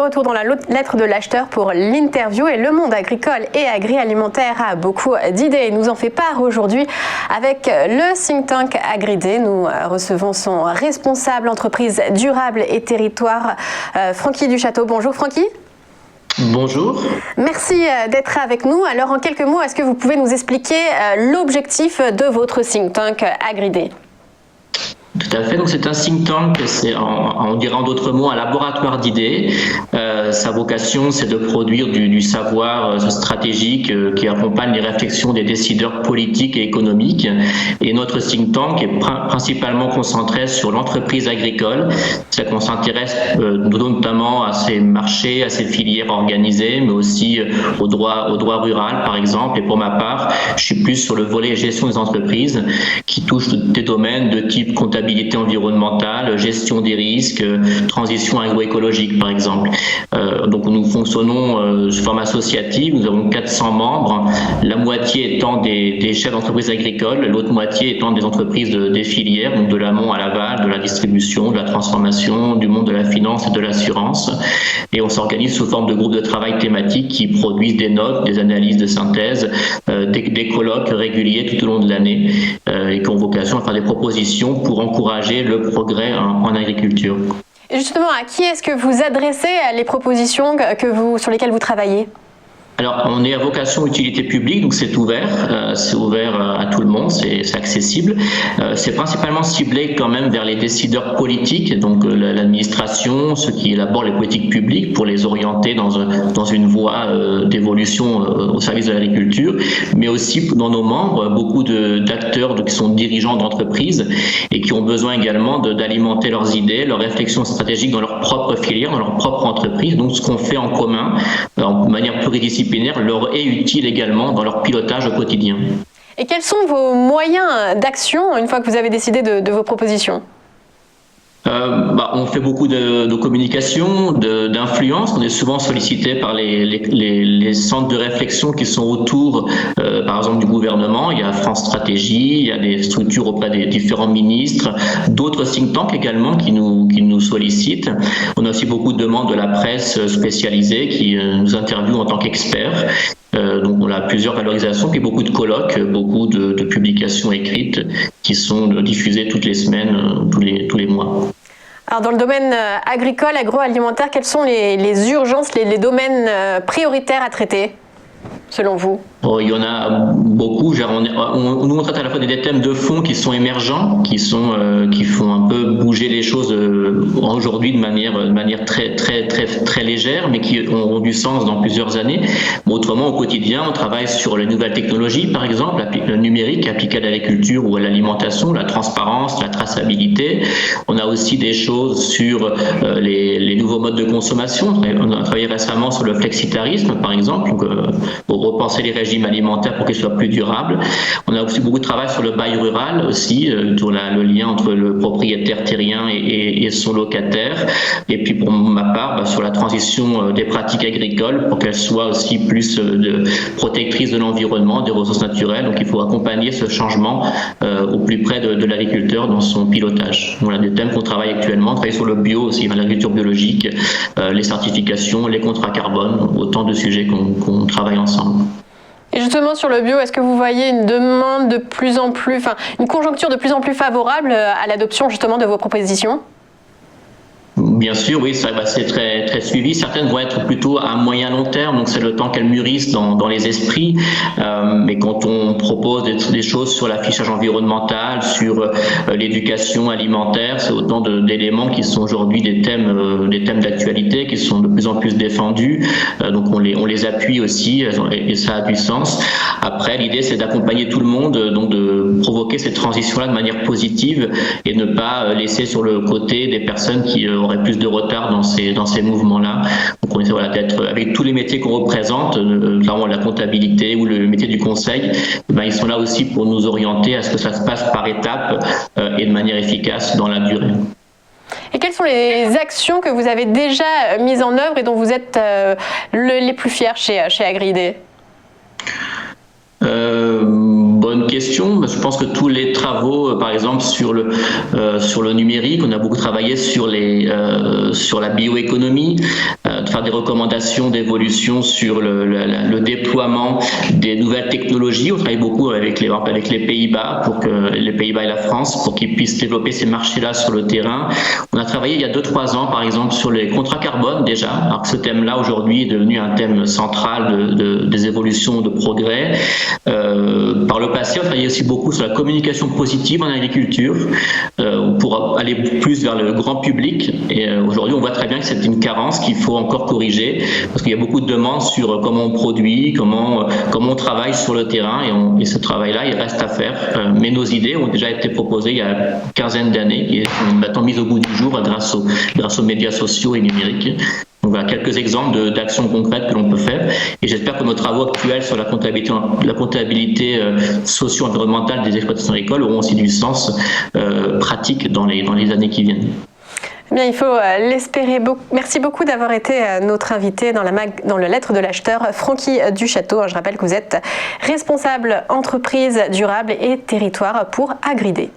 retour dans la lettre de l'acheteur pour l'interview et le monde agricole et agroalimentaire a beaucoup d'idées et nous en fait part aujourd'hui avec le think tank Agridé. Nous recevons son responsable entreprise durable et territoire, Francky Duchâteau. Bonjour Francky. Bonjour. Merci d'être avec nous. Alors en quelques mots, est-ce que vous pouvez nous expliquer l'objectif de votre think tank Agridé ? Tout à fait, donc c'est un think tank, on dirait en d'autres mots un laboratoire d'idées. Sa vocation, c'est de produire du savoir stratégique qui accompagne les réflexions des décideurs politiques et économiques. Et notre think tank est principalement concentré sur l'entreprise agricole. C'est qu'on s'intéresse notamment à ces marchés, à ces filières organisées, mais aussi au droit rural, par exemple. Et pour ma part, je suis plus sur le volet gestion des entreprises qui touche des domaines de type comptabilité environnementale, gestion des risques, transition agroécologique par exemple. Donc nous fonctionnons sous forme associative, nous avons 400 membres, la moitié étant des chefs d'entreprise agricoles, l'autre moitié étant des entreprises des filières, donc de l'amont à l'aval, de la distribution, de la transformation, du monde de la finance et de l'assurance. Et on s'organise sous forme de groupes de travail thématiques qui produisent des notes, des analyses de synthèse, des colloques réguliers tout au long de l'année et qui ont vocation à faire des propositions pour encourager le progrès en agriculture. Et justement, à qui est-ce que vous adressez les propositions sur lesquelles vous travaillez ? Alors, on est à vocation utilité publique, donc c'est ouvert à tout le monde, c'est accessible. C'est principalement ciblé quand même vers les décideurs politiques, donc l'administration, ceux qui élaborent les politiques publiques pour les orienter dans une voie d'évolution au service de l'agriculture, mais aussi dans nos membres, beaucoup d'acteurs qui sont dirigeants d'entreprises et qui ont besoin également d'alimenter leurs idées, leurs réflexions stratégiques dans leur propre filière, dans leur propre entreprise. Donc, ce qu'on fait en commun, en manière pluridisciplinaire, leur est utile également dans leur pilotage au quotidien. Et quels sont vos moyens d'action une fois que vous avez décidé de vos propositions ? On fait beaucoup de communication, d'influence. On est souvent sollicité par les centres de réflexion qui sont autour, par exemple, du gouvernement. Il y a France Stratégie, il y a des structures auprès des différents ministres, d'autres think tanks également qui nous sollicitent. On a aussi beaucoup de demandes de la presse spécialisée qui nous interviewe en tant qu'experts. Donc on a plusieurs valorisations, puis beaucoup de colloques, beaucoup de publications écrites qui sont diffusées toutes les semaines, tous les mois. Alors dans le domaine agricole, agroalimentaire, quelles sont les urgences, les domaines prioritaires à traiter, selon vous ? Il y en a beaucoup. Nous on traite à la fois des thèmes de fond qui sont émergents, qui font un peu bouger les choses aujourd'hui de manière très très très très légère, mais qui auront du sens dans plusieurs années. Mais autrement, au quotidien, on travaille sur les nouvelles technologies, par exemple, le numérique appliqué à l'agriculture ou à l'alimentation, la transparence, la traçabilité. On a aussi des choses sur les nouveaux modes de consommation. On a travaillé récemment sur le flexitarisme, par exemple, pour repenser les régimes alimentaires pour qu'ils soient plus durables. On a aussi beaucoup de travail sur le bail rural aussi, sur le lien entre le propriétaire terrien et son locataire. Et puis pour ma part, sur la transition des pratiques agricoles pour qu'elles soient aussi plus protectrices de l'environnement, des ressources naturelles. Donc il faut accompagner ce changement au plus près de l'agriculteur dans son pilotage. Voilà des thèmes qu'on travaille actuellement. On travaille sur le bio aussi, l'agriculture biologique, les certifications, les contrats carbone, autant de sujets qu'on travaille ensemble. Et justement sur le bio, est-ce que vous voyez une demande une conjoncture de plus en plus favorable à l'adoption justement de vos propositions ? Bien sûr, oui, c'est très très suivi. Certaines vont être plutôt à moyen long terme, donc c'est le temps qu'elles mûrissent dans les esprits. Mais quand on propose des choses sur l'affichage environnemental, sur l'éducation alimentaire, c'est autant d'éléments qui sont aujourd'hui des thèmes d'actualité, qui sont de plus en plus défendus. Donc on les appuie aussi et ça a du sens. Après, l'idée c'est d'accompagner tout le monde, donc de provoquer cette transition-là de manière positive et ne pas laisser sur le côté des personnes qui aurait plus de retard dans ces mouvements-là. Donc on essaie d'être avec tous les métiers qu'on représente, clairement la comptabilité ou le métier du conseil, ils sont là aussi pour nous orienter à ce que ça se passe par étapes et de manière efficace dans la durée. Et quelles sont les actions que vous avez déjà mises en œuvre et dont vous êtes les plus fiers chez Agridé ? Bonne question. Je pense que tous les travaux, par exemple sur le numérique, on a beaucoup travaillé sur la bioéconomie, de faire des recommandations d'évolution sur le déploiement des nouvelles technologies. On travaille beaucoup avec les Pays-Bas, pour que les Pays-Bas et la France, pour qu'ils puissent développer ces marchés-là sur le terrain. On a travaillé il y a 2-3 ans, par exemple, sur les contrats carbone déjà, alors que ce thème-là aujourd'hui est devenu un thème central des évolutions de progrès. Par le passé, on travaillait aussi beaucoup sur la communication positive en agriculture, pour aller plus vers le grand public. Et aujourd'hui, on voit très bien que c'est une carence qu'il faut encore corriger, parce qu'il y a beaucoup de demandes sur comment on produit, comment on travaille sur le terrain, et ce travail-là, il reste à faire. Mais nos idées ont déjà été proposées il y a une quinzaine d'années, et sont maintenant mises au goût du jour grâce aux médias sociaux et numériques. Donc voilà quelques exemples d'actions concrètes que l'on peut faire, et j'espère que nos travaux actuels sur la comptabilité socio-environnementale des exploitations agricoles auront aussi du sens pratique dans les années qui viennent. Bien, il faut l'espérer. Merci beaucoup d'avoir été notre invité dans le Lettre de l'acheteur, Francky Duchâteau. Je rappelle que vous êtes responsable entreprise durable et territoire pour Agridé.